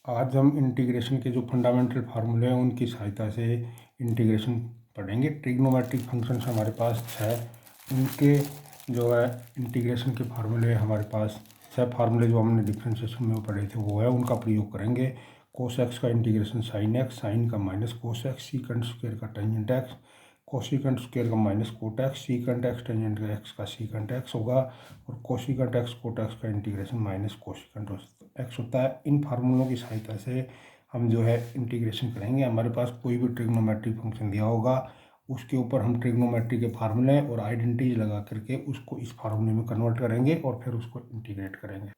आज हम इंटीग्रेशन के जो फंडामेंटल फार्मूले हैं उनकी सहायता से इंटीग्रेशन पढ़ेंगे। ट्रिग्नोमेट्रिक फंक्शंस हमारे पास 6, उनके जो है इंटीग्रेशन के फार्मूले हमारे पास 6 फार्मूले जो हमने डिफ्रेंशिएशन में पढ़े थे वो है, उनका प्रयोग करेंगे। कोस एक्स का इंटीग्रेशन साइन एक्स, साइन का minus cos x, secant square का टेंजेंट एक्स, कोसिकेंट स्क्वायर का minus cot x, secant x tangent x का सीकेंट एक्स होगा, और कोसिकेंट एक्स कोट एक्स का इंटीग्रेशन माइनस कोसिकेंट एक्स होता है। इन फार्मूलों की सहायता से हम जो है इंटीग्रेशन करेंगे। हमारे पास कोई भी ट्रिग्नोमेट्रिक फंक्शन दिया होगा, उसके ऊपर हम ट्रिग्नोमेट्री के फार्मूले और आइडेंटिटीज लगा करके उसको इस फार्मूले में कन्वर्ट करेंगे और फिर उसको इंटीग्रेट करेंगे।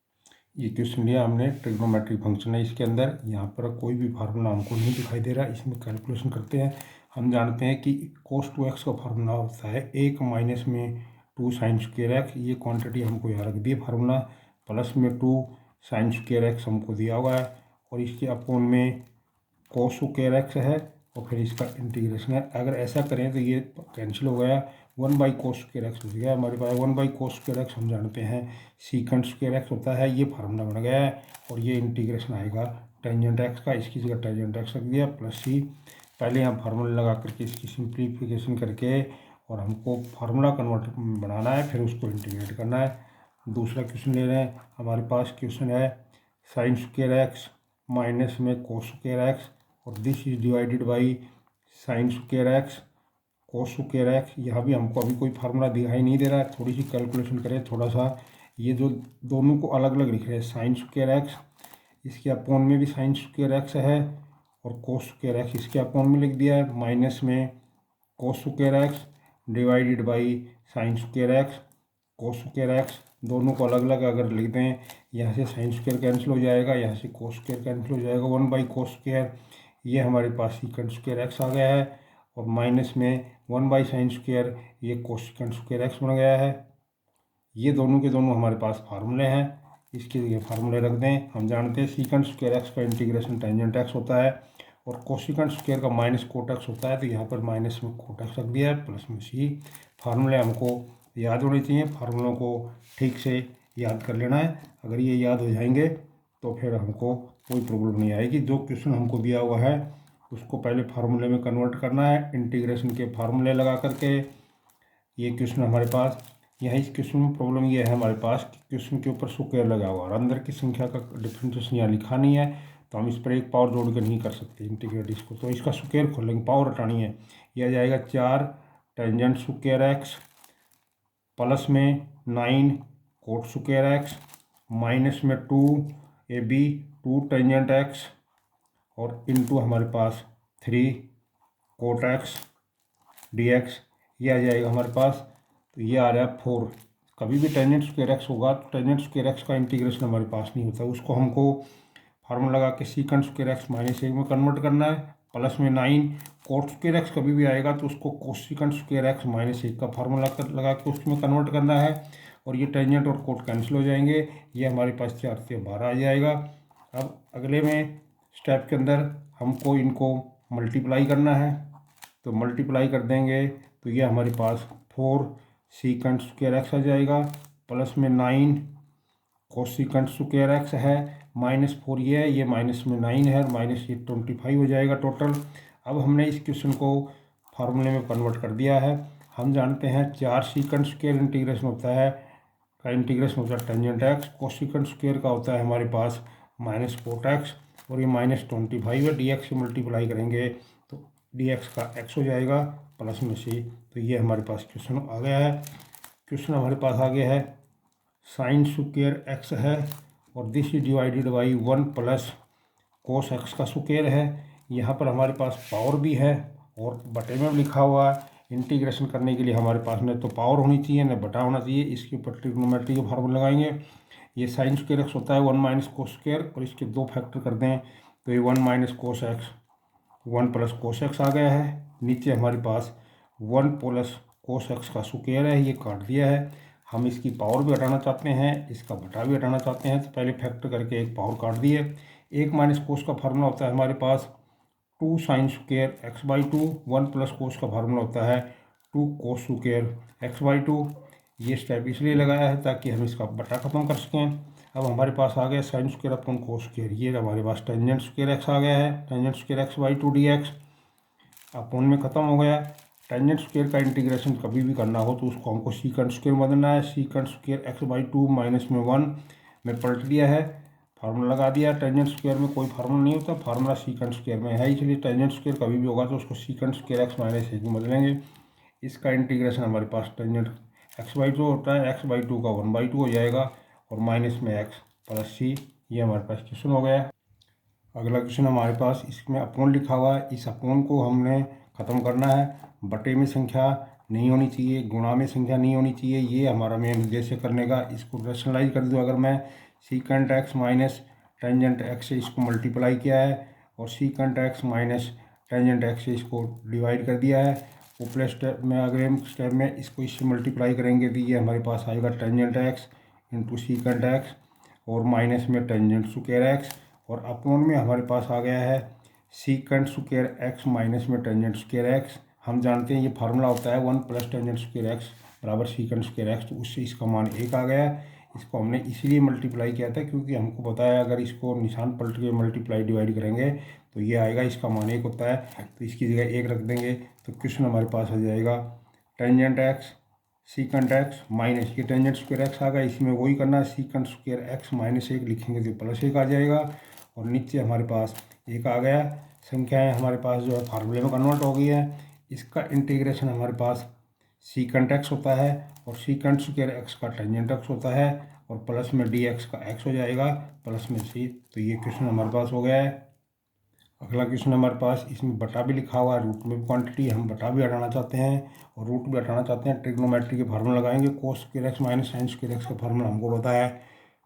ये क्वेश्चन लिया हमने, ट्रिग्नोमेट्रिक फंक्शन है इसके अंदर। यहाँ पर कोई भी फार्मूला हमको नहीं दिखाई दे रहा, इसमें कैलकुलेशन करते हैं। हम जानते हैं कि cos 2x का फार्मूला होता है 1 माइनस में 2 साइन स्क्वायर एक्स, ये क्वांटिटी हमको यहाँ रख दी फार्मूला, प्लस में 2 साइन स्क्वायर एक्स हमको दिया हुआ है, और इसके अपोन में cos स्क्वायर एक्स है, और फिर इसका इंटीग्रेशन है। अगर ऐसा करें तो ये कैंसिल हो गया, 1/cos स्क्वायर एक्स हो गया हमारे पास। 1/cos स्क्वायर एक्स हम जानते हैं सीकेंट स्क्वायर एक्स होता है, ये फार्मूला बन गया है। और ये इंटीग्रेशन आएगा टेंजेंट एक्स का, इसकी जगह टेंजेंट एक्स रख दिया, प्लस सी। पहले हम फार्मूला लगा करके इसकी सिंप्लीफिकेशन करके और हमको फार्मूला कन्वर्ट बनाना है, फिर उसको इंटीग्रेट करना है। दूसरा क्वेश्चन ले रहे हैं, हमारे पास क्वेश्चन है साइन स्क्वायर एक्स माइनस में कोस स्क्वायर एक्स, और this is divided by sine square x cos square x. यहाँ भी हमको अभी कोई फार्मूला दिखाई नहीं दे रहा है, थोड़ी सी कैलकुलेशन करें थोड़ा सा। ये जो दोनों को अलग अलग लिख रहे हैं, साइन स्क्वायर एक्स, इसके अपोन में भी साइन स्क्वायर एक्स है, और कोस स्क्वायर एक्स इसके अपोन में लिख दिया है, माइनस में कोस square x divided by sine square x cos square x. दोनों को अलग अलग अगर लिख दें, यहाँ से साइन स्क्वायर कैंसिल हो जाएगा, यहाँ से कोस स्क्वायर कैंसिल हो जाएगा, 1/cos स्क्वायर। ये हमारे पास सीकेंट स्क्वायर एक्स आ गया है, और माइनस में 1/sin स्क्वायर, ये कोसिकेंट स्क्वायर एक्स बन गया है। ये दोनों के दोनों हमारे पास फार्मूले हैं, इसके लिए फार्मूले रख दें। हम जानते हैं सीकेंट स्क्वायर एक्स का इंटीग्रेशन टेंजेंट एक्स होता है, और कोसिकेंट स्क्वायर का माइनस कोट एक्स होता है, तो यहाँ पर माइनस में कोट एक्स रख दिया है, प्लस में सी। फार्मूले हमको याद होने चाहिए, फार्मूलों को ठीक से याद कर लेना है। अगर ये याद हो जाएंगे तो फिर हमको कोई प्रॉब्लम नहीं आएगी। जो क्वेश्चन हमको दिया हुआ है उसको पहले फार्मूले में कन्वर्ट करना है, इंटीग्रेशन के फार्मूले लगा करके। ये क्वेश्चन हमारे पास, यहाँ इस क्वेश्चन में प्रॉब्लम ये है हमारे पास कि क्वेश्चन के ऊपर स्क्वायर लगा हुआ और अंदर की संख्या का डिफरेंशिएशन यहाँ लिखा नहीं है, तो हम इस पर एक पावर जोड़ कर नहीं कर सकते इंटीग्रेट इसको। तो इसका स्क्वायर खोलेंगे, पावर हटानी है। यह आ जाएगा 4 टेंजेंट स्क्वायर एक्स, प्लस में 9 कोट स्क्वायर एक्स, माइनस में 2 AB 2 टेंजेंट एक्स, और इनटू हमारे पास 3 कोट एक्स dx। ये आ जाएगा हमारे पास, तो ये आ रहा है 4। कभी भी टेंजेंट स्क्वायर एक्स होगा तो टेंजेंट स्क्वायर एक्स का इंटीग्रेशन हमारे पास नहीं होता, उसको हमको फार्मूला लगा के सीकेंट स्क्वायर एक्स माइनस 1 में कन्वर्ट करना है, प्लस में 9 कोट स्क्वायर एक्स कभी भी आएगा तो उसको कोसिकेंट स्क्वायर एक्स माइनस 1 का फार्मूला लगा के उसमें कन्वर्ट करना है, और ये टेंजेंट और कोट कैंसिल हो जाएंगे। ये हमारे पास 4 से 12 आ जाएगा। अब अगले में स्टेप के अंदर हमको इनको मल्टीप्लाई करना है, तो मल्टीप्लाई कर देंगे तो ये हमारे पास 4 सीकेंट स्क्वायर एक्स आ जाएगा, प्लस में 9 कोसिकेंट स्क्वायर एक्स है, -4 ये है, ये माइनस में 9 है, माइनस ये 25 हो जाएगा टोटल। अब हमने इस क्वेश्चन को फार्मूले में कन्वर्ट कर दिया है। हम जानते हैं 4 सीकेंट स्क्वायर इंटीग्रेशन होता है का इंटीग्रेशन होता है टेंजेंट एक्स, कोसिकेंट स्क्वायर का होता है हमारे पास माइनस कोट एक्स, और ये -25 है, dx से मल्टीप्लाई करेंगे तो dx का x हो जाएगा, प्लस में सी। तो ये हमारे पास क्वेश्चन आ गया है। क्वेश्चन हमारे पास आ गया है साइन स्क्वायर एक्स है, और this is divided by 1 plus cos x का स्क्वायर है। यहाँ पर हमारे पास पावर भी है और बटे में भी लिखा हुआ है। इंटीग्रेशन करने के लिए हमारे पास न तो पावर होनी चाहिए न बटा होना चाहिए, इसके ऊपर ट्रिग्नोमेट्री के फार्मूला लगाएंगे। ये साइन स्क्वायर एक्स होता है 1 माइनस कोस स्क्वायर, और इसके 2 फैक्टर कर दें तो ये 1 minus cos x 1 plus cos x आ गया है। नीचे हमारे पास 1 प्लस कोस एक्स का स्क्वायर है, ये काट दिया है। हम इसकी पावर भी हटाना चाहते हैं, इसका बटा भी हटाना चाहते हैं, तो पहले फैक्टर करके एक पावर काट दिए। 1 माइनस कोस का फार्मूला होता है हमारे पास 2 साइन स्क्वायर x/2, 1 प्लस कोस का फार्मूला होता है 2 कोस स्क्वायर x/2। ये स्टेप इसलिए लगाया है ताकि हम इसका बटा खत्म कर सकें। अब हमारे पास आ गया sine square upon cos square, ये हमारे पास टेंजेंट स्क्वायर एक्स आ गया है, tangent square x by 2 D x upon में ख़त्म हो गया। टेंजेंट स्क्वायर का इंटीग्रेशन कभी भी करना हो तो उसको हमको सीकेंट स्क्वायर में बदलना है। Secant square x by 2 minus में 1 में पलट दिया है, फार्मूला लगा दिया। टेंजेंट स्क्वायर में कोई फार्मूला नहीं होता, फार्मूला सीकेंट स्क्वायर में है, इसलिए टेंजेंट स्क्वायर कभी भी होगा तो उसको सीकेंट स्क्वायर एक्स माइनस 1 में बदलेंगे। इसका इंटीग्रेशन हमारे पास टेंजेंट एक्स बाई 2 होता है, एक्स बाई 2 का 1/2 हो जाएगा और माइनस में एक्स प्लस सी। ये हमारे पास क्वेश्चन हो गया। अगला क्वेश्चन हमारे पास, इसमें अपोन लिखा हुआ है, इस अपोन को हमने ख़त्म करना है। बटे में संख्या नहीं होनी चाहिए, गुणा में संख्या नहीं होनी चाहिए, ये हमारा मेन उद्देश्य करने का। इसको रैशनलाइज कर दूँ अगर मैं, secant x minus tangent x से इसको मल्टीप्लाई किया है और secant x minus tangent x से इसको डिवाइड कर दिया है। ऊपरे स्टेप में अगले स्टेप में इसको इससे मल्टीप्लाई करेंगे तो ये हमारे पास आएगा tangent x into secant x और माइनस में टेंजेंट स्क्वायर एक्स, और अपोन में हमारे पास आ गया है सीकेंट स्क्वायर एक्स माइनस में टेंजेंट स्क्वायर एक्स। हम जानते हैं ये फार्मूला होता है 1 प्लस टेंजेंट स्क्वायर एक्स बराबर सीकेंट स्क्वायर एक्स, तो उससे इसका मान 1 आ गया। इसको हमने इसलिए मल्टीप्लाई किया था क्योंकि हमको बताया अगर इसको निशान पलट के मल्टीप्लाई डिवाइड करेंगे तो ये आएगा, इसका मान 1 होता है, तो इसकी जगह 1 रख देंगे तो क्वेश्चन हमारे पास आ जाएगा tangent x secant x minus, ये टेंजेंट स्क्वायर एक्स आ गया, इसमें वही करना है, सीकेंट स्क्वायर एक्स माइनस 1 लिखेंगे तो प्लस 1 आ जाएगा और नीचे हमारे पास 1 आ गया। संख्याएं हमारे पास जो है फार्मूले में कन्वर्ट हो गई है। इसका इंटीग्रेशन हमारे पास सीकेंट एक्स होता है और सीकेंट स्क्वायर एक्स का टेंजेंट एक्स होता है और प्लस में डी एक्स का एक्स हो जाएगा प्लस में सी, तो ये क्वेश्चन हमारे पास हो गया है। अगला क्वेश्चन हमारे पास, इसमें बटा भी लिखा हुआ है, रूट में क्वांटिटी, हम बटा भी हटाना चाहते हैं और रूट भी हटाना चाहते हैं। ट्रिग्नोमेट्री के फार्मूला लगाएंगे, कोस square x minus sign square x का फार्मूला हमको बताया है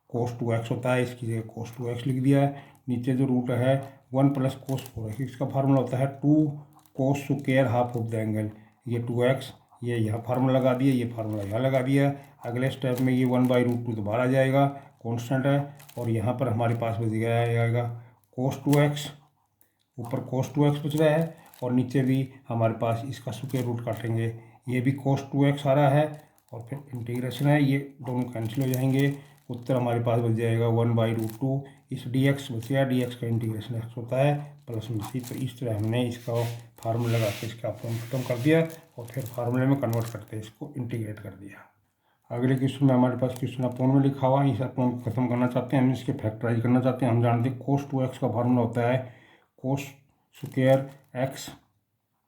कोस 2x होता है, इसकी जगह कोस 2x लिख दिया है। नीचे जो रूट है 1 प्लस कोस 4x, इसका फार्मूला होता है 2 cos square half of the angle, ये 2x, ये यहाँ फार्मूला लगा दिया, ये फार्मूला यहाँ लगा दिया। अगले स्टेप में ये 1/√2 तो बाहर आ जाएगा, कॉन्स्टेंट है, और यहाँ पर हमारे पास बच गया जाएगा कोस 2x, ऊपर कोस 2x बच रहा है और नीचे भी हमारे पास इसका स्क्वायर रूट काटेंगे, ये भी कोस 2x आ रहा है और फिर इंटीग्रेशन है, ये दोनों कैंसिल हो जाएंगे। उत्तर हमारे पास बच जाएगा 1/√2। इस dx बच गया, dx का इंटीग्रेशन x होता है प्लस में सी। तो इस तरह हमने इसका फार्मूला लगा के इसका अपॉन खत्म कर दिया और फिर फार्मूले में कन्वर्ट करके इसको इंटीग्रेट कर दिया। अगले क्वेश्चन में हमारे पास क्वेश्चन अपॉन में लिखा हुआ है, इस अपॉन को खत्म करना चाहते हैं, हम इसके फैक्टराइज करना चाहते हैं। हम जानते हैं कोस 2x का फार्मूला होता है कोस square x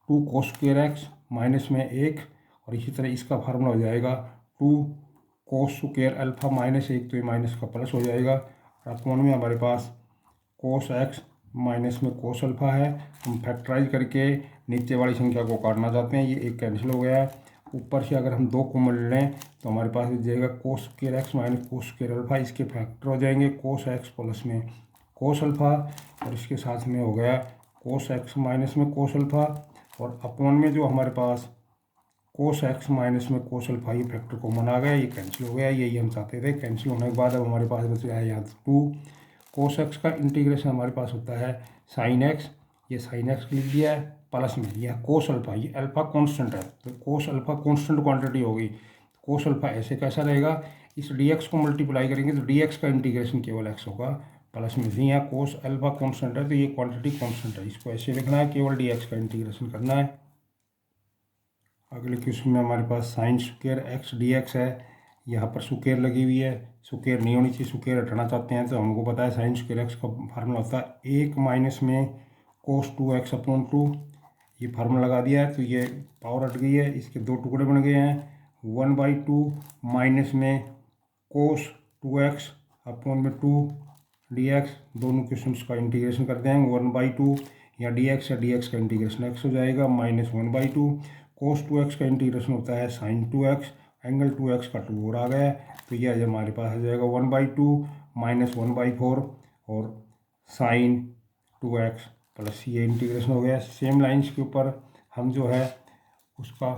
2 cos square x minus में 1, और इसी तरह इसका फार्मूला हो जाएगा 2 कोस स्क्वायर अल्फा माइनस 1, तो ये माइनस का प्लस हो जाएगा। और अपॉन में हमारे पास कोस एक्स माइनस में कोस अल्फा है, हम फैक्टराइज करके नीचे वाली संख्या को काटना चाहते हैं, ये एक कैंसिल हो गया है। ऊपर से अगर हम 2 को मिल लें तो हमारे पास हो जाएगा कोस square x minus cos square alpha, इसके फैक्टर हो जाएंगे कोस एक्स प्लस में कोस अल्फा, और इसके साथ में हो गया कोस एक्स माइनस में कोस अल्फा, और अपॉन में जो हमारे पास कोस एक्स माइनस में कोस अल्फा, ये फैक्टर कॉमन आ गया, ये कैंसिल हो गया, यही हम चाहते थे। कैंसिल होने के बाद अब हमारे पास बच गया है यहाँ 2 कोस एक्स का इंटीग्रेशन हमारे पास होता है साइन एक्स, ये साइन एक्स लिख दिया है प्लस में यह कोस अल्फा, ये अल्फा कांस्टेंट है तो कोस अल्फा कांस्टेंट क्वांटिटी होगी, कोस अल्फा ऐसे कैसा रहेगा, इस dx को मल्टीप्लाई करेंगे तो dx का इंटीग्रेशन केवल x होगा प्लस में जी, यहाँ कोस अल्फा कांस्टेंट है तो ये क्वांटिटी कांस्टेंट है, इसको ऐसे लिखना है, केवल dx का इंटीग्रेशन करना है। अगले क्वेश्चन में हमारे पास साइन स्क्वायर एक्स dx है, यहाँ पर स्क्वायर लगी हुई है, स्क्वायर नहीं होनी चाहिए, स्क्वायर हटाना चाहते हैं तो हमको पता है साइन स्क्वायर एक्स का फार्मूला होता है 1 माइनस में कोस 2x अपॉन 2, ये फार्मूला लगा दिया है तो ये पावर हट गई है, इसके 2 टुकड़े बन गए हैं, 1/2 माइनस में कोस 2x अपॉन में 2 dx, दोनों क्वेश्चन का इंटीग्रेशन कर देंगे 1/2, या dx या dx का इंटीग्रेशन x हो जाएगा माइनस 1/2, कोस 2x का इंटीग्रेशन होता है साइन 2x, एंगल 2x का 2 और आ गया तो ये हमारे पास आ जाएगा 1/2 माइनस 1/4 और साइन 2x प्लस ये इंटीग्रेशन हो गया। सेम लाइंस के ऊपर हम जो है उसका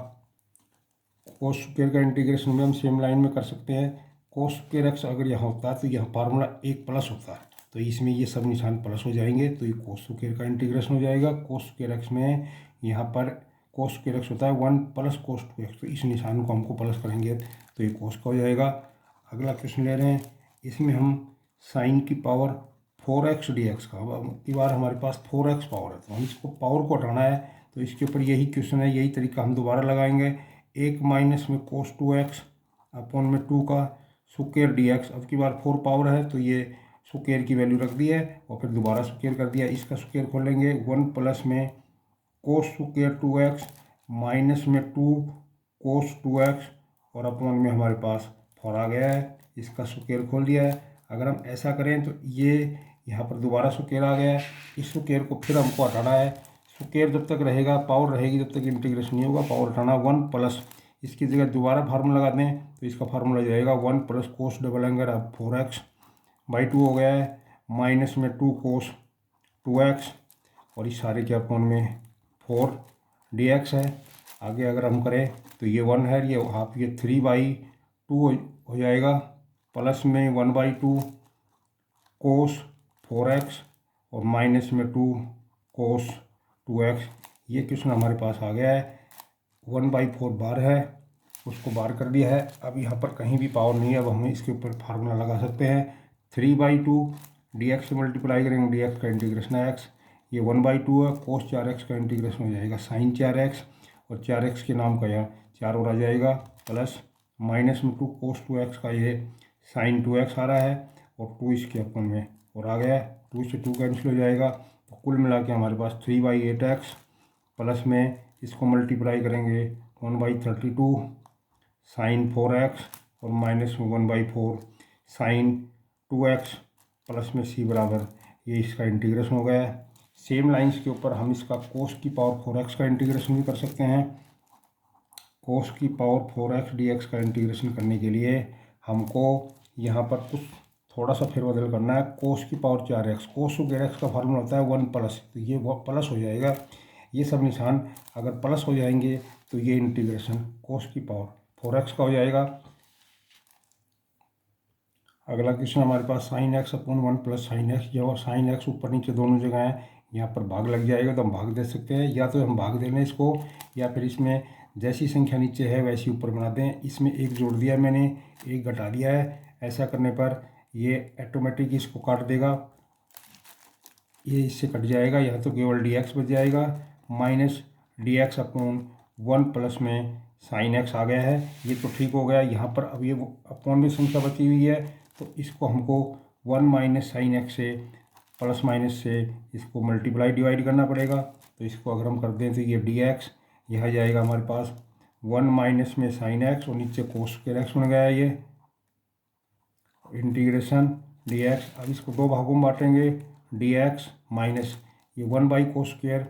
कोस स्क्वायर का इंटीग्रेशन भी हम सेम लाइन में कर सकते हैं। कोस स्क्वायर एक्स अगर यहाँ होता है तो यहाँ फार्मूला 1 प्लस होता है, तो इसमें ये सब निशान प्लस हो जाएंगे तो ये कोस स्क्वायर का इंटीग्रेशन हो जाएगा। कोस स्क्वायर एक्स में यहाँ पर कोस स्क्वायर एक्स होता है 1 प्लस कोस 2x, तो इस निशान को हमको प्लस करेंगे तो ये कोस का हो जाएगा। अगला क्वेश्चन ले रहे हैं, इसमें हम साइन की पावर 4x dx का। अब की बार हमारे पास 4x पावर है, तो हम इसको पावर को हटाना है, तो इसके ऊपर यही क्वेश्चन है, यही तरीका हम दोबारा लगाएंगे। 1 माइनस में cos 2x अपॉन में 2 का स्क्वायर dx। अब की बार 4 पावर है तो ये स्क्वायर की वैल्यू रख दी है और फिर दोबारा स्क्वायर कर दिया। इसका स्क्वायर खोलेंगे, 1 प्लस में कोस स्क्वायर 2x माइनस में 2 कोस 2x और अपॉन में हमारे पास 4 आ गया है। इसका स्क्वायर खोल दिया है। अगर हम ऐसा करें तो ये यहाँ पर दोबारा स्क्वायर आ गया है। इस स्क्वायर को फिर हमको हटाना है। स्क्वायर जब तक रहेगा, पावर रहेगी, जब तक इंटीग्रेशन नहीं होगा। पावर हटाना, 1 प्लस, इसकी जगह दोबारा फार्मूला लगा दें तो इसका फार्मूला जाएगा 1 प्लस कोस डबल एंगल अब 4x बाई 2 हो गया है, माइनस में 2 कोस 2x और इस सारे के अपॉन में 4 dx है। आगे अगर हम करें तो ये 1 है, ये हाफ, ये 3/2 हो जाएगा, प्लस में 1/2 कोस 4x और माइनस में 2 कोस 2x। ये क्वेश्चन हमारे पास आ गया है। 1/4 बार है, उसको बार कर दिया है। अब यहाँ पर कहीं भी पावर नहीं है, अब हम इसके ऊपर फार्मूला लगा सकते हैं। 3/2 dx से मल्टीप्लाई करेंगे, dx का इंटीग्रेशन है x, ये 1/2 है, कोस 4x का इंटीग्रेशन हो जाएगा साइन 4x और 4x के नाम का यहाँ 4 और आ जाएगा, प्लस माइनस में 2 कोस 2x का ये साइन 2x आ रहा है और 2 इसके अपन में और आ गया है, 2 से 2 कैंसिल हो जाएगा। तो कुल मिला के हमारे पास 3/8x प्लस में इसको मल्टीप्लाई करेंगे 1/32 साइन 4x और माइनस में 1/4 साइन 2x प्लस में c बराबर, ये इसका इंटीग्रेशन हो गया है। सेम लाइंस के ऊपर हम इसका कोस की पावर 4x का इंटीग्रेशन भी कर सकते हैं। कोस की पावर 4x dx का इंटीग्रेशन करने के लिए हमको यहाँ पर कुछ थोड़ा सा फेरबदल करना है। कोस की power 4x, cos square x का फार्मूला होता है 1 प्लस, तो ये प्लस हो जाएगा। ये सब निशान अगर प्लस हो जाएंगे तो ये इंटीग्रेशन कोस की पावर 4x का हो जाएगा। अगला क्वेश्चन हमारे पास sine x upon 1 plus sine x, जो साइन x ऊपर नीचे दोनों जगह है, यहाँ पर भाग लग जाएगा तो हम भाग दे सकते हैं, या तो हम भाग दे लें इसको, या फिर इसमें जैसी संख्या नीचे है वैसी ऊपर बना दें। इसमें एक जोड़ दिया मैंने, एक घटा दिया है। ऐसा करने पर ये ऑटोमेटिक इसको काट देगा, ये इससे कट जाएगा, यहाँ तो केवल dx बच जाएगा, माइनस dx अपॉन 1 प्लस में साइन x आ गया है। ये तो ठीक हो गया। यहाँ पर अब ये अपॉन में संख्या बची हुई है, तो इसको हमको 1 माइनस साइन x से प्लस माइनस से इसको मल्टीप्लाई डिवाइड करना पड़ेगा। तो इसको अगर हम कर दें तो ये dx, यह जाएगा हमारे पास 1 माइनस में साइन x और नीचे कोस स्क्वायर x बन गया है, ये इंटीग्रेशन dx। अब इसको दो भागों में बांटेंगे, dx माइनस ये 1/कोस square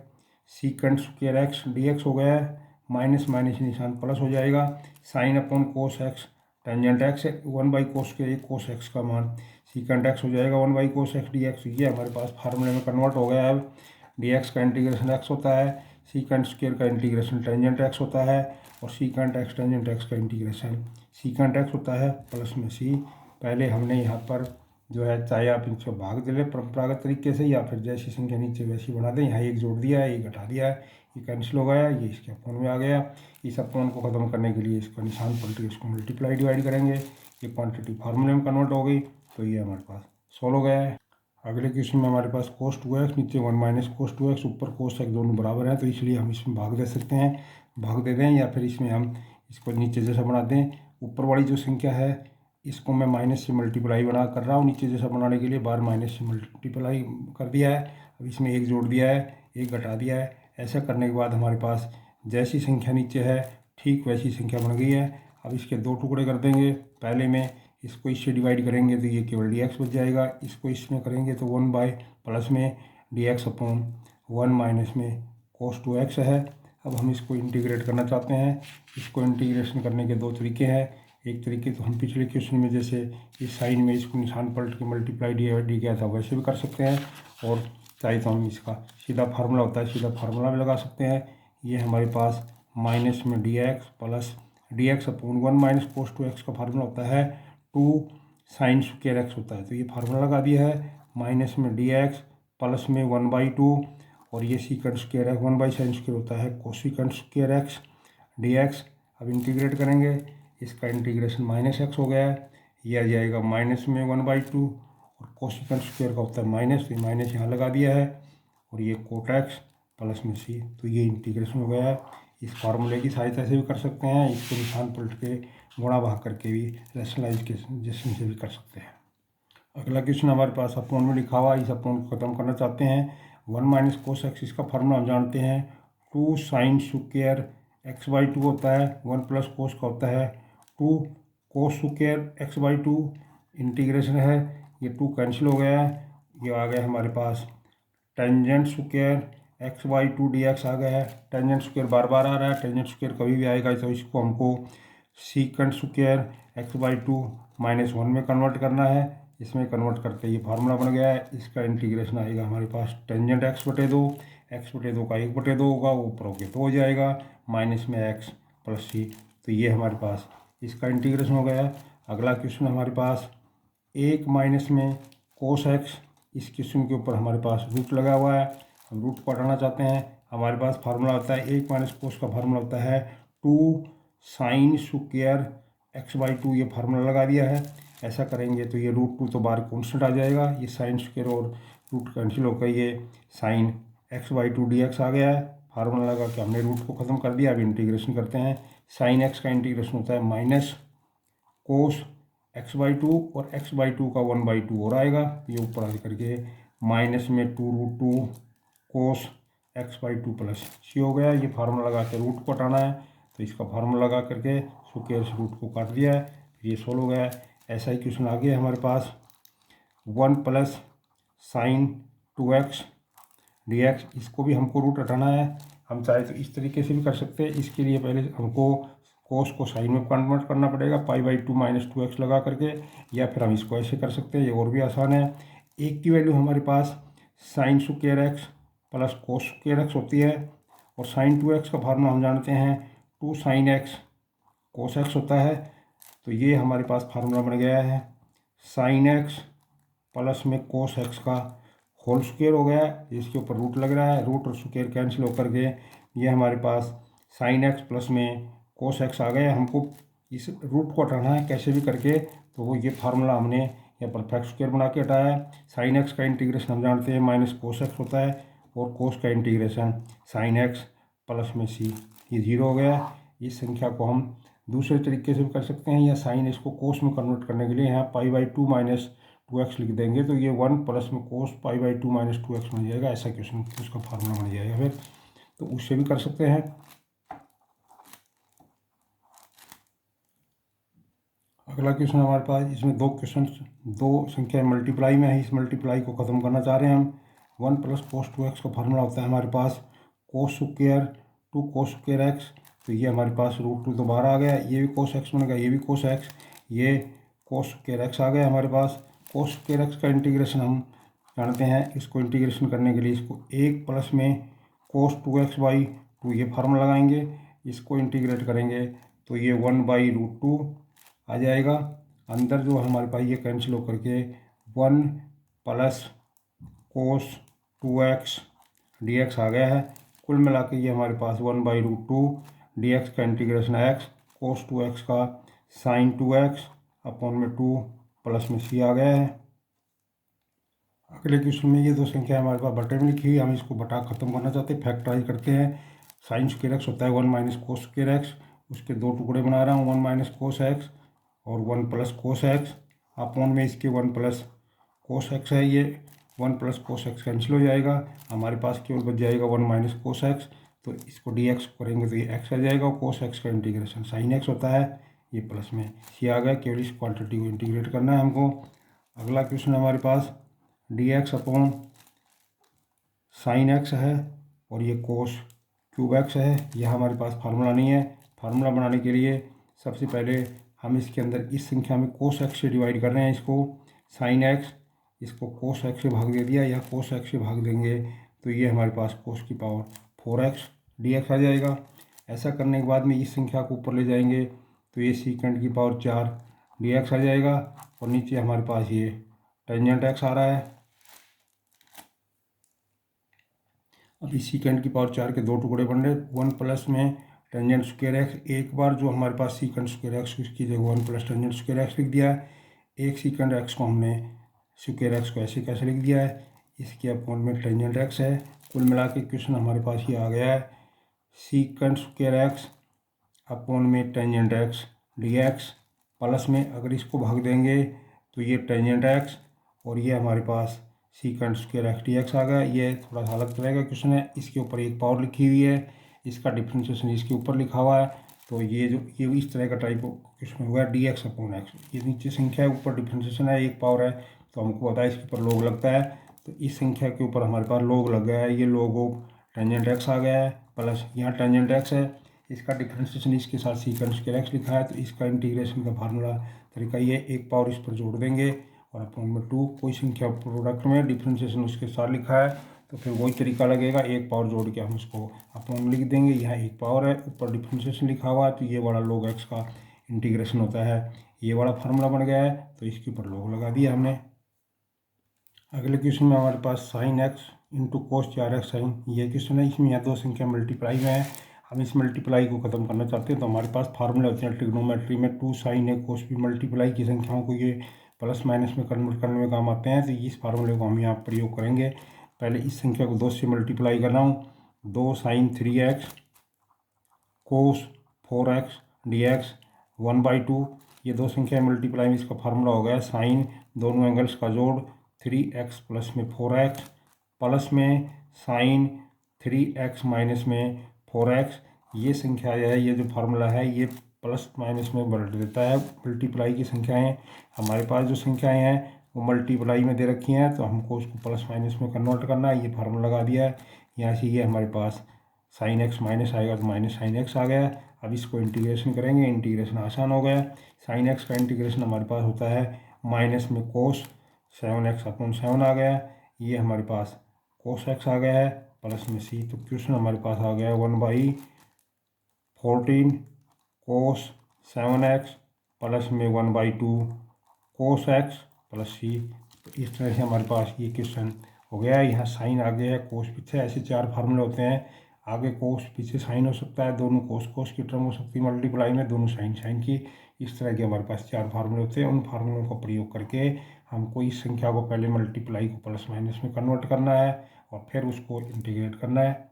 secant square x dx हो गया है, माइनस माइनस निशान प्लस हो जाएगा, साइन अपॉन कोस x टेंजेंट x है, 1/कोस स्क्वायर, ये कोस x का मान सीकेंट x हो जाएगा 1/कोस x dx। ये हमारे पास फार्मूले में कन्वर्ट हो गया है। अब dx का इंटीग्रेशन x होता है, सीकेंट स्क्वायर का इंटीग्रेशन टेंजेंट x होता है और सीकेंट x टेंजेंट x का इंटीग्रेशन सीकेंट x होता है प्लस में c। पहले हमने यहाँ पर जो है, चाहे आप इनको भाग दे लें परंपरागत तरीके से, या फिर जैसी संख्या नीचे वैसी बना दें। यहाँ एक जोड़ दिया है, एक घटा दिया है, ये कैंसिल हो गया, ये इसके अपॉन में आ गया। इस अपॉन को ख़त्म करने के लिए इसका निशान पलट के इसको मल्टीप्लाई डिवाइड करेंगे, ये क्वांटिटी फार्मूले में कन्वर्ट हो गई, तो ये हमारे पास सॉल्व हो गया है। अगले क्वेश्चन में हमारे पास कोस 2x, नीचे 1 माइनस कोस 2x, ऊपर कोस x, दोनों बराबर हैं, तो इसलिए हम इसमें भाग दे सकते हैं, भाग दे दें, या फिर इसमें हम इसको नीचे जैसा बना दें। ऊपर वाली जो संख्या है इसको मैं माइनस से मल्टीप्लाई बना कर रहा हूँ, नीचे जैसा बनाने के लिए बार माइनस से मल्टीप्लाई कर दिया है। अब इसमें एक जोड़ दिया है, एक घटा दिया है। ऐसा करने के बाद हमारे पास जैसी संख्या नीचे है ठीक वैसी संख्या बन गई है। अब इसके दो टुकड़े कर देंगे, पहले में इसको इससे डिवाइड करेंगे तो ये केवल dx बच जाएगा, इसको इसमें करेंगे तो 1 बाय प्लस में dx अपॉन 1 माइनस में कोस 2x है। अब हम इसको इंटीग्रेट करना चाहते हैं। इसको इंटीग्रेशन करने के दो तरीके हैं। एक तरीके तो हम पिछले क्वेश्चन में जैसे इस साइन में इसको निशान पलट के मल्टीप्लाई डी गया था वैसे भी कर सकते हैं, और चाहे तो हम इसका सीधा फार्मूला होता है, सीधा फार्मूला भी लगा सकते हैं। ये हमारे पास माइनस में dx plus dx upon 1 minus कोस 2x का फार्मूला होता है 2 साइन स्क्वायर x होता है, तो ये फार्मूला लगा दिया है। माइनस में dx प्लस में 1/2 और ये सीकेंट स्क्वायर है 1 बाई साइन स्क्वायर होता है कोसिकेंट स्क्वायर x dx। अब इंटीग्रेट करेंगे, इसका इंटीग्रेशन माइनस x हो गया है, ये आ जाएगा माइनस में 1/2 और कोसेकेंट स्क्वायर का होता है माइनस, तो माइनस यहाँ लगा दिया है, और ये कोट एक्स प्लस में सी, तो ये इंटीग्रेशन हो गया है। इस फार्मूले की सहायता से भी कर सकते हैं, इसको निशान पलट के गुणा भाग करके भी रैशनलाइजेशन से भी कर सकते हैं। अगला क्वेश्चन हमारे पास अपोन में लिखा हुआ है, इस अपोन को खत्म करना चाहते हैं। 1 माइनस कोस एक्स, इसका फार्मूला हम जानते हैं 2 साइन स्क्वायर x/2 होता है, 1 प्लस कोस का होता है 2 कोस स्क्वायर x/2, इंटीग्रेशन है, ये 2 कैंसिल हो गया है, ये आ गया हमारे पास टेंजेंट स्क्वायर x/2 dx आ गया है। टेंजेंट स्क्वायर बार बार आ रहा है, टेंजेंट स्क्वायर कभी भी आएगा, तो इसको हमको सीकेंट स्क्वायर x/2 -1 में कन्वर्ट करना है। इसमें कन्वर्ट करके ये फार्मूला बन गया है, इसका इंटीग्रेशन आएगा हमारे पास टेंजेंट x/2, x/2 का 1/2 होगा, वो ऊपर होके 2 हो जाएगा, माइनस में x प्लस सी, तो ये हमारे पास इसका इंटीग्रेशन हो गया। अगला क्वेश्चन हमारे पास 1 माइनस में कोस एक्स, इस क्वेश्चन के ऊपर हमारे पास रूट लगा हुआ है, हम रूट को हटाना चाहते हैं। हमारे पास फार्मूला होता है 1 माइनस कोस का फार्मूला होता है 2 साइन स्क्वायर x/2, ये फार्मूला लगा दिया है। ऐसा करेंगे तो ये √2 तो बाहर कॉन्स्टेंट आ जाएगा, ये साइन स्क्वायर और रूट कैंसिल होकर ये साइन x/2 dx आ गया है। फार्मूला लगा के हमने रूट को ख़त्म कर दिया। अब इंटीग्रेशन करते हैं। साइन एक्स का इंटीग्रेशन होता है माइनस कोस x/2 और x/2 का 1/2 और आएगा, ये ऊपर आ करके माइनस में 2√2 कोस x/2 प्लस सी हो गया। ये फार्मूला लगा के रूट को हटाना है, तो इसका फार्मूला लगा करके स्क्वायर से रूट को काट दिया है, ये सोल्व हो गया है। ऐसा ही क्वेश्चन आ गया हमारे पास 1 प्लस साइन 2x dx, इसको भी हमको रूट हटाना है। हम चाहे तो इस तरीके से भी कर सकते हैं, इसके लिए पहले हमको कोस को साइन में कन्वर्ट करना पड़ेगा π/2 - 2x लगा करके, या फिर हम इसको ऐसे कर सकते हैं, ये और भी आसान है। एक की वैल्यू हमारे पास sine square x plus cos square x होती है, और साइन 2x का फार्मूला हम जानते हैं 2 साइन एक्स कोस एक्स होता है, तो ये हमारे पास फार्मूला बन गया है साइन एक्स प्लस में कोस एक्स का होल स्क्वायर हो गया है। इसके ऊपर रूट लग रहा है, रूट और स्क्वायर कैंसिल होकर के ये हमारे पास साइन एक्स प्लस में कोस एक्स आ गया। हमको इस रूट को हटाना है कैसे भी करके, तो वो ये फार्मूला हमने यहाँ परफेक्ट स्क्वायर बना के हटाया है। साइन एक्स का इंटीग्रेशन हम जानते हैं माइनस कोस एक्स होता है, और कोस का इंटीग्रेशन साइन एक्स प्लस में सी, ये 0 हो गया। इस संख्या को हम दूसरे तरीके से भी कर सकते हैं, या साइन एक्स को कोस में कन्वर्ट करने के लिए यहाँ π/2 - 2x लिख देंगे, तो ये 1 प्लस में कोस π/2 - 2x बन जाएगा। ऐसा क्वेश्चन उसका फार्मूला बन जाएगा फिर, तो उससे भी कर सकते हैं। अगला क्वेश्चन हमारे पास, इसमें दो संख्या मल्टीप्लाई में है, इस मल्टीप्लाई को ख़त्म करना चाह रहे हैं हम। 1 प्लस कोस 2x का फार्मूला होता है हमारे पास cos square 2 cos square x, तो ये हमारे पास √2 तो बाहर आ गया, ये भी कोस एक्स बन गया, ये भी कोस एक्स, ये कोस स्क्वायर एक्स आ गया हमारे पास। कोस स्क्वायर एक्स का इंटीग्रेशन हम जानते हैं, इसको इंटीग्रेशन करने के लिए इसको 1 प्लस में कोस 2x/2 ये फार्मूला लगाएंगे, इसको इंटीग्रेट करेंगे तो ये 1/√2 आ जाएगा। अंदर जो हमारे पास ये कैंसिल होकर के 1 प्लस कोस 2x dx आ गया है। कुल मिला के ये हमारे पास 1/√2 dx का इंटीग्रेशन x कोस 2x का साइन 2x अपॉन में 2 प्लस में c आ गया है। अगले क्वेश्चन में ये दो संख्या हमारे पास बटे में लिखी हुई, हम इसको बटा खत्म करना चाहते हैं, फैक्टराइज करते हैं। साइन स्क्वायर एक्स होता है 1 माइनस कोस स्क्वायर एक्स, उसके दो टुकड़े बना रहा हूँ, 1 माइनस कोस एक्स और 1 प्लस कोस एक्स अपॉन में इसके 1 प्लस कोस एक्स है, ये 1 प्लस कोस एक्स कैंसिल हो जाएगा, हमारे पास केवल बच जाएगा 1 माइनस कोस एक्स, तो इसको डी एक्स करेंगे तो ये एक्स आ जाएगा, और कोस एक्स का इंटीग्रेशन साइन एक्स होता है, ये प्लस में सी आ गया। केवल इस क्वांटिटी को इंटीग्रेट करना है हमको। अगला क्वेश्चन हमारे पास d x upon sine x है, और ये कोस क्यूब एक्स है, यह हमारे पास फार्मूला नहीं है। फार्मूला बनाने के लिए सबसे पहले हम इसके अंदर इस संख्या में कोस एक्स से डिवाइड कर रहे हैं, इसको साइन एक्स, इसको कोस एक्स से भाग दे दिया, या कोस एक्स से भाग देंगे तो ये हमारे पास कोस की पावर 4x dx आ जाएगा। ऐसा करने के बाद में इस संख्या को ऊपर ले जाएंगे तो ये सीकेंड की पावर 4 dx आ जाएगा, और नीचे हमारे पास ये टेंजेंट एक्स आ रहा है। अब इस सीकेंड की पावर 4 के दो टुकड़े बन रहे, 1 प्लस में टेंजेंट स्क्वायर एक्स, एक बार जो हमारे पास सीकेंड स्क्वायर एक्स उसकी जगह 1 प्लस टेंजेंट स्क्वायर एक्स लिख दिया है, एक सीकेंड एक्स को हमने स्क्वायर एक्स को ऐसे कैसे लिख दिया है, इसके अपॉन में टेंजेंट एक्स है। कुल मिला के क्वेश्चन हमारे पास ये आ गया है सीकेंट स्क्वायर एक्स अपॉन में tangent x d x plus में अगर इसको भाग देंगे तो ये टेंजेंट एक्स और ये हमारे पास secant square x d x आ गया। ये थोड़ा सा अलग तरह का क्वेश्चन है, इसके ऊपर एक पावर लिखी हुई है, इसका डिफ्रेंशिएशन इसके ऊपर लिखा हुआ है। तो ये इस तरह का टाइप क्वेश्चन हुआ है डी एक्स अपॉन एक्स। ये नीचे संख्या है, ऊपर डिफ्रेंशिएशन है, एक पावर है, तो हमको पता है इसके ऊपर लॉग लगता है। तो इस संख्या के ऊपर हमारे पास लॉग लग गया है, ये लॉग ऑफ टेंजेंट एक्स आ गया है प्लस यहाँ टेंजेंट एक्स है, इसका डिफ्रेंशिएशन इसके साथ सीकेंट स्क्वायर एक्स लिखा है। तो इसका इंटीग्रेशन का फार्मूला तरीका ये, एक पावर इस पर जोड़ देंगे और अपॉन में 2, कोई संख्या प्रोडक्ट में डिफ्रेंशिएशन उसके साथ लिखा है तो फिर वही तरीका लगेगा, एक पावर जोड़ के हम उसको अपॉन लिख देंगे। यहाँ एक पावर है, ऊपर डिफ्रेंशिएशन लिखा हुआ है, तो ये वाला लॉग एक्स का इंटीग्रेशन होता है। ये वाला फार्मूला बन गया है, तो इसके ऊपर लॉग लगा दिया हमने। अगले क्वेश्चन में हमारे पास sine x into cos 4x sine, ये क्वेश्चन है। इसमें यहाँ दो संख्या मल्टीप्लाई में है, हम इस मल्टीप्लाई को ख़त्म करना चाहते हैं। तो हमारे पास फार्मूले होते हैं ट्रिग्नोमेट्री में, 2 साइन ए कोस बी, मल्टीप्लाई की संख्याओं को ये प्लस माइनस में कन्वर्ट करने में काम आते हैं। तो इस फार्मूले को हम यहाँ प्रयोग करेंगे। पहले इस संख्या को 2 से मल्टीप्लाई कर रहा हूँ, 2 साइन 3x कोस 4x डी एक्स 1/2, ये दो संख्या मल्टीप्लाई में इसका फार्मूला हो गया साइन दोनों एंगल्स का जोड़ 3x प्लस में 4x प्लस में साइन 3x माइनस में 4x। ये संख्या है, ये जो फार्मूला है ये प्लस माइनस में बदल देता है। मल्टीप्लाई की संख्याएं हमारे पास जो संख्याएं हैं वो मल्टीप्लाई में दे रखी हैं, तो हमको उसको प्लस माइनस में कन्वर्ट करना है। ये फार्मूला लगा दिया है, यहाँ से ये हमारे पास साइन एक्स माइनस आएगा तो माइनस साइन एक्स आ गया। अब इसको इंटीग्रेशन करेंगे, इंटीग्रेशन आसान हो गया। साइन एक्स का इंटीग्रेशन हमारे पास होता है माइनस में कोस 7x अपॉन 7 आ गया, ये हमारे पास कोस एक्स आ गया है प्लस में सी। तो क्वेश्चन हमारे पास आ गया 1/14 कोस 7x प्लस में 1/2 कोस एक्स प्लस सी। तो इस तरह से हमारे पास ये क्वेश्चन हो गया है। यहाँ साइन आगे है, कोस पीछे, ऐसे 4 फार्मूले होते हैं। आगे कोस पीछे साइन हो सकता है, दोनों कोस की टर्म हो सकती है मल्टीप्लाई में, दोनों साइन की। इस तरह के हमारे पास 4 फार्मूले होते हैं। उन फार्मूलों का प्रयोग करके हमको इस संख्या को पहले मल्टीप्लाई को प्लस माइनस में कन्वर्ट करना है और फिर उसको इंटीग्रेट करना है।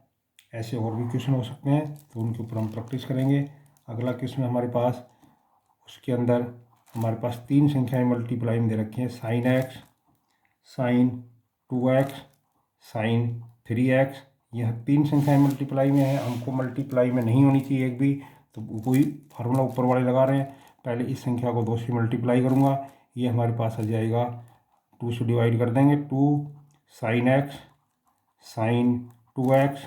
ऐसे और भी क्वेश्चन हो सकते हैं, तो उनके ऊपर हम प्रैक्टिस करेंगे। अगला क्वेश्चन हमारे पास, उसके अंदर हमारे पास 3 संख्याएँ मल्टीप्लाई में दे रखी हैं, sign x, sine 2x, sign 3x। यह 3 संख्याएं मल्टीप्लाई में है, हमको मल्टीप्लाई में नहीं होनी चाहिए एक भी, तो वही फार्मूला ऊपर वाले लगा रहे हैं। पहले इस संख्या को 2 से मल्टीप्लाई करूँगा, ये हमारे पास आ जाएगा 2 से डिवाइड कर देंगे, 2 sine x sine 2x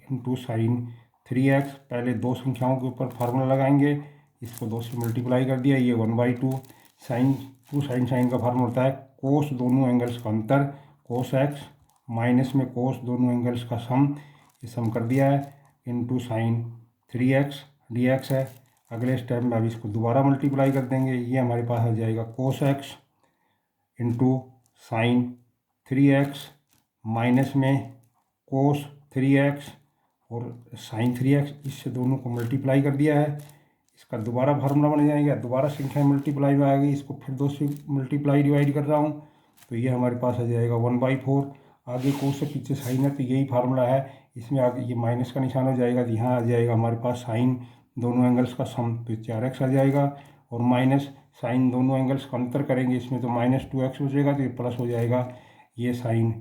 into sine 3x। पहले 2 संख्याओं के ऊपर फार्मूला लगाएंगे, इसको 2 से मल्टीप्लाई कर दिया, ये 1/2 साइन 2 साइन का फार्मूला होता है कोस दोनों एंगल्स का अंतर, कोस एक्स माइनस में कोस दोनों एंगल्स का सम, ये सम कर दिया है, into sine 3x D x है। अगले स्टेप में अब इसको दोबारा मल्टीप्लाई कर देंगे, ये हमारे पास आ जाएगा cos x into sine 3x minus में कोस 3x और साइन 3x, इससे दोनों को मल्टीप्लाई कर दिया है। इसका दोबारा फार्मूला बन जाएगा, दोबारा संख्या मल्टीप्लाई में आ गई, इसको फिर 2 से मल्टीप्लाई डिवाइड कर रहा हूँ, तो ये हमारे पास आ जाएगा 1/4। आगे कोस से पीछे साइन है, तो यही फार्मूला है, इसमें आगे ये माइनस का निशान हो जाएगा, तो यहाँ आ जाएगा हमारे पास साइन दोनों एंगल्स का सम, तो 4x आ जाएगा, और माइनस साइन दोनों एंगल्स का अंतर करेंगे इसमें, तो -2x हो जाएगा, तो ये प्लस हो जाएगा, ये साइन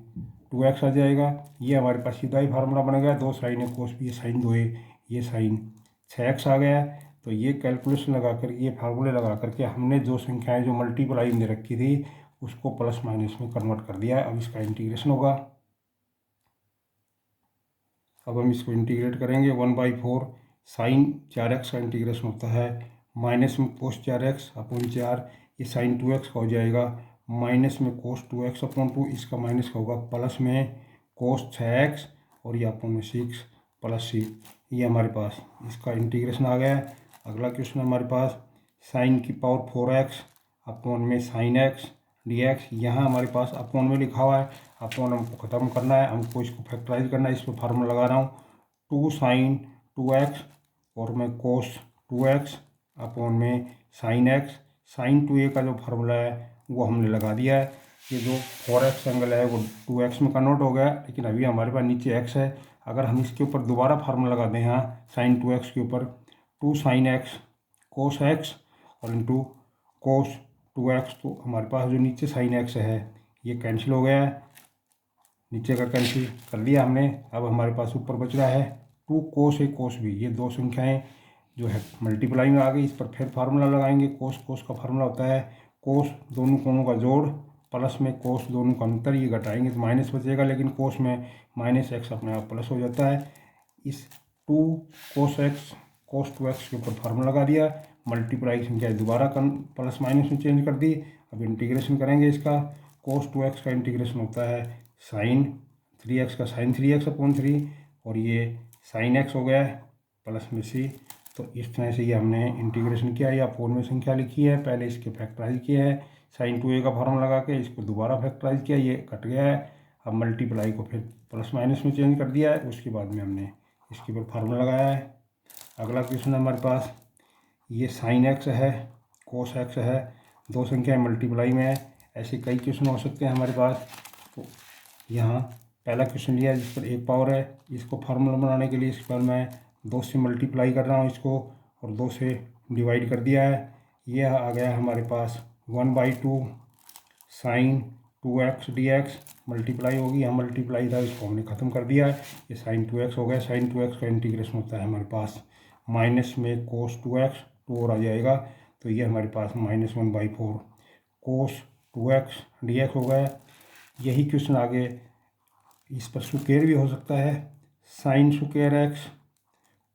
2x आ जाएगा। ये हमारे पास सीधा ही फार्मूला बन गया, 2 साइन है कोस भी, साइन 2 है, ये साइन 6x आ गया। तो ये कैलकुलेशन लगा कर, ये फार्मूले लगा करके हमने जो संख्याएं जो मल्टीप्लाई में रखी थी उसको प्लस माइनस में कन्वर्ट कर दिया है। अब इसका इंटीग्रेशन होगा, अब हम इसको इंटीग्रेट करेंगे। 1/4 साइन 4x का इंटीग्रेशन होता है माइनस में कोस 4x अपॉन 4, ये साइन 2x का हो जाएगा माइनस में कोस 2x अपॉन 2, इसका माइनस का होगा प्लस में कोस 6x और ये अपॉन में 6 प्लस c। ये हमारे पास इसका इंटीग्रेशन आ गया है। अगला क्वेश्चन हमारे पास साइन की पावर 4x अपॉन में साइन x डी एक्स, यहाँ हमारे पास अपॉन में लिखा हुआ है, अपॉन हमको ख़त्म करना है, हमको इसको फैक्टराइज करना है। इस पर फार्मूला लगा रहा हूँ, 2 साइन 2x और मैं कोस 2x अपॉन में साइन x, साइन 2a का जो फार्मूला है वो हमने लगा दिया है। ये जो 4x एंगल है वो 2x में कन्वर्ट हो गया, लेकिन अभी हमारे पास नीचे x है। अगर हम इसके ऊपर दोबारा फार्मूला लगा दें यहाँ साइन 2x के ऊपर, 2 sin x cos x और इंटू cos 2x, तो हमारे पास जो नीचे साइन x है ये कैंसिल हो गया है, नीचे का कैंसिल कर दिया हमने। अब हमारे पास ऊपर बच रहा है 2 cos a cos b, ये दो संख्याएं जो है मल्टीप्लाई में आ गई। इस पर फिर फार्मूला लगाएंगे, कोस का फार्मूला होता है कोस दोनों कोणों का जोड़ प्लस में कोस दोनों का अंतर, ये घटाएंगे तो माइनस बचेगा, लेकिन कोस में माइनस एक्स अपने आप प्लस हो जाता है। इस 2 cos x cos 2x के ऊपर फार्मूला लगा दिया, मल्टीप्लाई संख्या दोबारा प्लस माइनस में चेंज कर दी। अब इंटीग्रेशन करेंगे इसका, cos 2x का इंटीग्रेशन होता है साइन 3x का साइन 3x अपॉन 3, और ये साइन x हो गया है प्लस में c। तो इस तरह से ये हमने इंटीग्रेशन किया, या फोर में संख्या लिखी है, पहले इसके फैक्टराइज किया है, साइन 2a का फार्मूला लगा के इसको दोबारा फैक्टराइज किया, ये कट गया है। अब मल्टीप्लाई को फिर प्लस माइनस में चेंज कर दिया है, उसके बाद में हमने इसके ऊपर फार्मूला लगाया है। अगला क्वेश्चन हमारे पास, ये साइन एक्स है कोस एक्स है, दो संख्याएं मल्टीप्लाई में है, ऐसे कई क्वेश्चन हो सकते हैं हमारे पास। तो यहाँ पहला क्वेश्चन लिया जिस पर एक पावर है, इसको फार्मूला बनाने के लिए इस पर मैं 2 से मल्टीप्लाई कर रहा हूँ इसको, और 2 से डिवाइड कर दिया है। ये आ गया हमारे पास 1/2 साइन 2x dx, मल्टीप्लाई होगी, यहाँ मल्टीप्लाई था इसको हमने ख़त्म कर दिया है, ये साइन 2x हो गया। साइन 2x का इंटीग्रेशन होता है हमारे पास माइनस में कोस 2x, 2 और आ जाएगा, तो ये हमारे पास -1/4 कोस 2x dx हो गया। यही क्वेश्चन आगे इस पर स्क्वायर भी हो सकता है, साइन स्क्वायर एक्स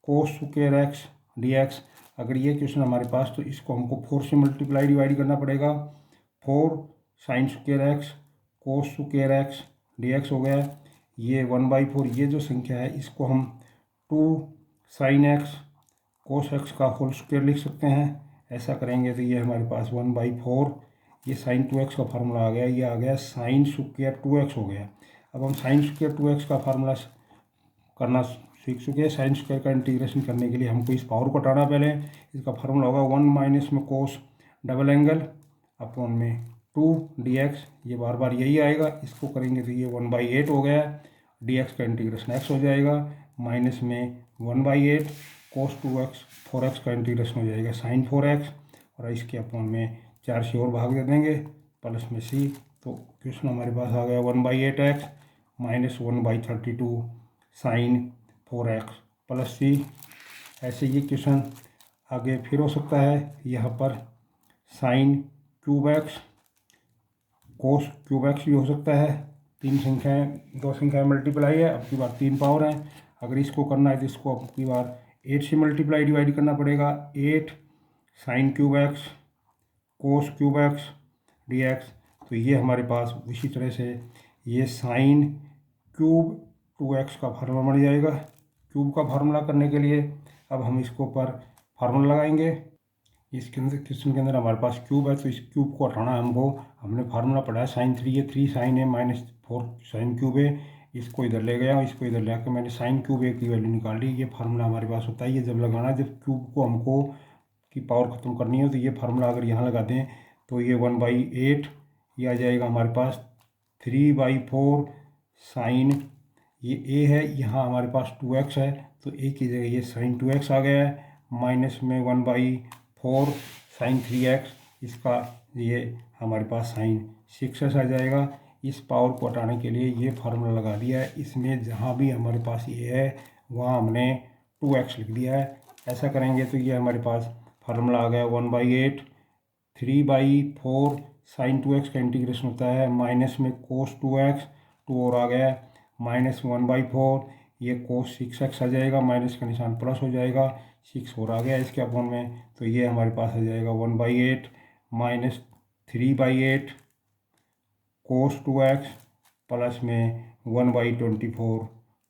कोस स्क्वायर एक्स dx। अगर ये क्वेश्चन हमारे पास, तो इसको हमको 4 से मल्टीप्लाई डिवाइड करना पड़ेगा, 4 साइन स्क्वायर एक्स कोस स्क्वायर एक्स dx हो गया। ये 1/4, ये जो संख्या है इसको हम 2 साइन एक्स कोस एक्स का होल स्क्वायर लिख सकते हैं। ऐसा करेंगे तो ये हमारे पास 1/4, ये साइन 2x का फार्मूला आ गया, ये आ गया साइन स्क्वायर 2x हो गया। अब हम साइन स्क्वायर 2x का फार्मूला करना सीख चुके हैं। साइन स्क्वायर का इंटीग्रेशन करने के लिए हमको इस पावर को हटाना, पहले इसका फार्मूला होगा 1 माइनस में कोस डबल एंगल अपॉन में 2 dx, ये बार बार यही आएगा। इसको करेंगे तो ये 1/8 हो गया, dx का इंटीग्रेशन x हो जाएगा, माइनस में 1/8 कोस 2x 4x का इंटीग्रेशन हो जाएगा साइन 4x, और इसके अपॉन में 4 से और भाग दे देंगे प्लस में c। तो क्वेश्चन हमारे पास आ गया 1/8x minus 1/32 sign 4x plus c। ऐसे ये क्वेश्चन आगे फिर हो सकता है, यहाँ पर sine cube x cos cube x भी हो सकता है। दो संख्याएं मल्टीप्लाई है, अब की बार 3 पावर हैं। अगर इसको करना है तो इसको अब की बार 8 से मल्टीप्लाई डिवाइड करना पड़ेगा, 8 sine cube x cos cube x dx। तो ये हमारे पास इसी तरह से ये साइन क्यूब 2x का फार्मूला बन जाएगा। क्यूब का फार्मूला करने के लिए अब हम इसको पर फार्मूला लगाएंगे। इसके अंदर क्वेश्चन के अंदर हमारे पास क्यूब है, तो इस क्यूब को हटाना हमको, हमने फार्मूला पढ़ा है साइन 3 है, 3 साइन है माइनस 4 साइन क्यूब है। इसको इधर ले गया, इसको इधर ले आकर मैंने साइन क्यूब ए की वैल्यू निकाल ली। ये फार्मूला हमारे पास होता है, ये जब लगाना, जब क्यूब को हमको की पावर ख़त्म करनी हो, तो ये फार्मूला अगर यहाँ लगा दें तो ये 1/8 ये आ जाएगा हमारे पास 3/4 साइन, ये a है, यहाँ हमारे पास 2x है, तो a की जगह ये साइन 2x आ गया है, माइनस में 1/4 साइन 3x, इसका ये हमारे पास साइन 6x आ जाएगा। इस पावर को हटाने के लिए ये फार्मूला लगा दिया है, इसमें जहाँ भी हमारे पास ये है वहाँ हमने 2x लिख दिया है। ऐसा करेंगे तो ये हमारे पास फार्मूला आ गया 1/8 3/4 साइन 2x का इंटीग्रेशन होता है माइनस में कोस 2x, 2 और आ गया माइनस 1/4, ये कोस 6x आ जाएगा, माइनस का निशान प्लस हो जाएगा, 6 और आ गया इसके अपॉन में, तो ये हमारे पास आ जाएगा 1/8 माइनस 3/8 कोस 2x प्लस में 1/24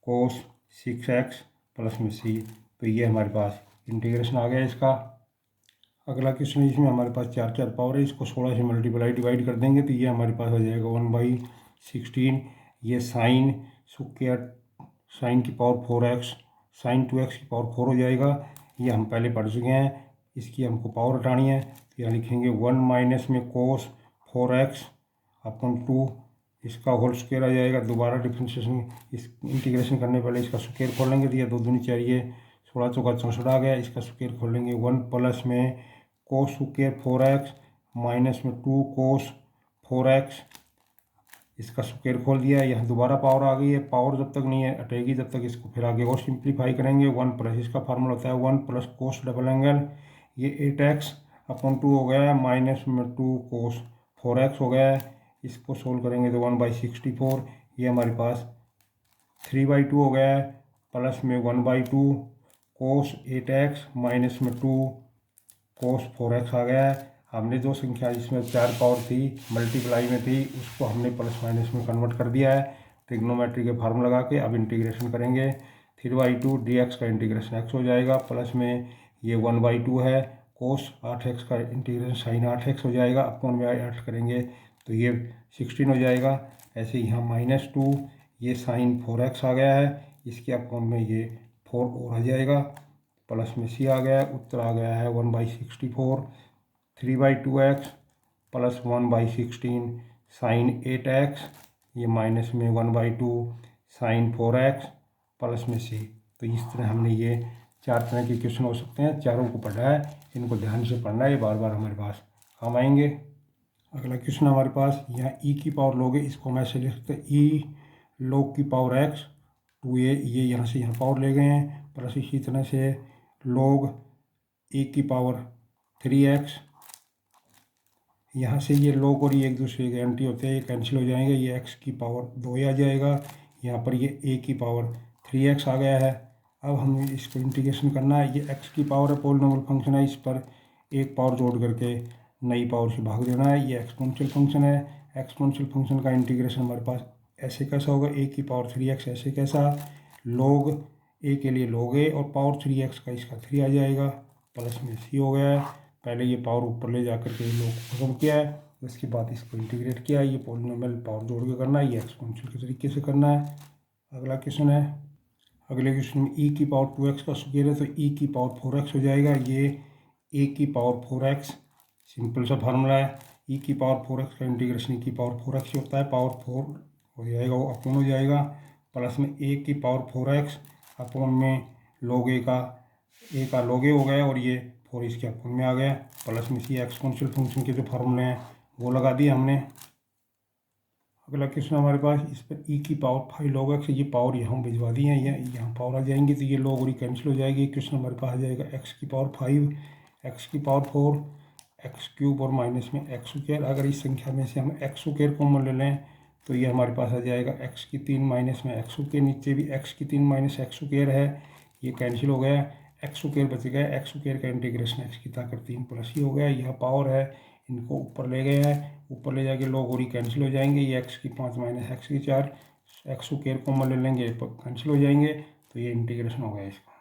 कोस 6x प्लस में c। तो ये हमारे पास इंटीग्रेशन आ गया इसका। अगला क्वेश्चन, इसमें हमारे पास 4 पावर है, इसको 16 से मल्टीप्लाई डिवाइड कर देंगे तो ये हमारे पास आ जाएगा 1/16। ये साइन स्क्वायर साइन की पावर 4x साइन 2x की पावर 4 हो जाएगा, ये हम पहले पढ़ चुके हैं। इसकी हमको पावर हटानी है, तो यहाँ लिखेंगे 1 माइनस में कोस 4x अपॉन 2 इसका होल स्क्वायर आ जाएगा। दोबारा डिफ्रेंशिएशन इस इंटीग्रेशन करने पहले इसका स्क्वायर खोल लेंगे तो ये 2 दूनी 4 ये 16 चौका 64 आ गया। इसका स्क्वायर खोल लेंगे 1 प्लस में कोस स्क्वायर 4x माइनस में 2 कोस 4x, इसका स्क्वायर खोल दिया है। यहाँ दोबारा पावर आ गई है। पावर जब तक नहीं है हटेगी जब तक इसको फिर आगे और सिंप्लीफाई करेंगे। 1 प्लस इसका फार्मूला होता है 1 प्लस कोस डबल एंगल ये 8x अपॉन 2 हो गया है माइनस में 2 कोस 4x हो गया है। इसको सोल्व करेंगे तो 1/64 ये हमारे पास 3/2 हो गया है प्लस में 1/2 कोस 8x माइनस में 2 कोस 4x आ गया है। हमने जो संख्या जिसमें 4 पावर थी मल्टीप्लाई में थी उसको हमने प्लस माइनस में कन्वर्ट कर दिया है ट्रिग्नोमेट्री के फार्मूला लगा के। अब इंटीग्रेशन करेंगे 3/2 dx का इंटीग्रेशन x हो जाएगा प्लस में ये 1/2 है कोस 8x का इंटीग्रेशन साइन 8x हो जाएगा। अपॉन में 8 करेंगे तो ये 16 हो जाएगा। ऐसे यहाँ -2 ये साइन 4x आ गया है। इसके अपॉन में ये 4 और आ जाएगा प्लस में c आ गया। उत्तर आ गया है 1/64 3/2x प्लस 1/16 साइन 8x ये माइनस में 1/2 साइन 4x प्लस में c। तो इस तरह हमने ये 4 तरह के क्वेश्चन हो सकते हैं। चारों को पढ़ना है, इनको ध्यान से पढ़ना है, ये बार बार हमारे पास काम आएंगे। अगला क्वेश्चन हमारे पास यहाँ e की पावर लोग है, इसको हम ऐसे लिख सकते हैं e log की पावर x 2a ये यहाँ से यहाँ पावर ले गए हैं प्लस इसी तरह से log a की पावर 3x यहाँ से ये log और ये एक दूसरे के एंटी होते हैं, ये कैंसिल हो जाएंगे। ये x की पावर 2 आ जाएगा। यहाँ पर ये a की पावर 3x आ गया है। अब हमें इसको इंटीग्रेशन करना है। ये x की पावर है, पॉलिनॉमियल फंक्शन है, इस पर एक पावर जोड़ करके नई पावर से भाग देना है। ये एक्सपोनेंशियल फंक्शन है। एक्सपोनेंशियल फंक्शन का इंटीग्रेशन हमारे पास ऐसे कैसा होगा a की पावर 3x ऐसे कैसा log a के लिए log a और पावर 3x का इसका 3 आ जाएगा प्लस में c हो गया है। पहले ये पावर ऊपर ले जाकर के log खत्म किया है, उसके बाद इसको इंटीग्रेट किया है। ये पॉलिनॉमियल पावर जोड़ के करना है, ये एक्सपोनेंशियल के तरीके से करना है। अगला क्वेश्चन है, अगले क्वेश्चन में e की पावर 2x का स्क्वायर है तो e की पावर 4x हो जाएगा। ये a की पावर 4x सिंपल सा फार्मूला है। e की पावर 4x का इंटीग्रेशन e की पावर 4x होता है, पावर 4 हो जाएगा वो अपॉन हो जाएगा प्लस में a की पावर 4x अपॉन में log a का log a हो गया और ये 4 इसके अपॉन में आ गया प्लस में सी एक्सपोनेंशियल फंक्शन के जो फार्मूले हैं वो लगा दिए हमने। अगला क्वेश्चन हमारे पास, इस पर e की पावर 5 log x ये पावर यहाँ भिजवा दी है, यहाँ पावर आ जाएंगी तो ये log और ये कैंसिल हो जाएगी। क्वेश्चन हमारे पास आ जाएगा x की पावर 5 x की पावर 4 एक्स क्यूब और माइनस में एक्स स्क्वायर। अगर इस संख्या में से हम एक्स स्क्वायर कॉमन ले लें तो ये हमारे पास आ जाएगा एक्स की 3 माइनस में एक्स स्क्वायर, नीचे भी एक्स की 3 माइनस एक्स स्क्वायर है, ये कैंसिल हो गया। एक्स स्क्वायर बच गया, एक्स स्क्वायर का इंटीग्रेशन एक्स की ताकत 3 प्लस ही हो गया। यह पावर है, इनको ऊपर ले गए हैं, ऊपर ले जाके लोग और ही कैंसिल हो जाएंगे। ये एक्स की 5 माइनस एक्स की 4 एक्स स्क्वायर कॉमन ले लेंगे कैंसिल हो जाएंगे तो ये इंटीग्रेशन हो गया इसका।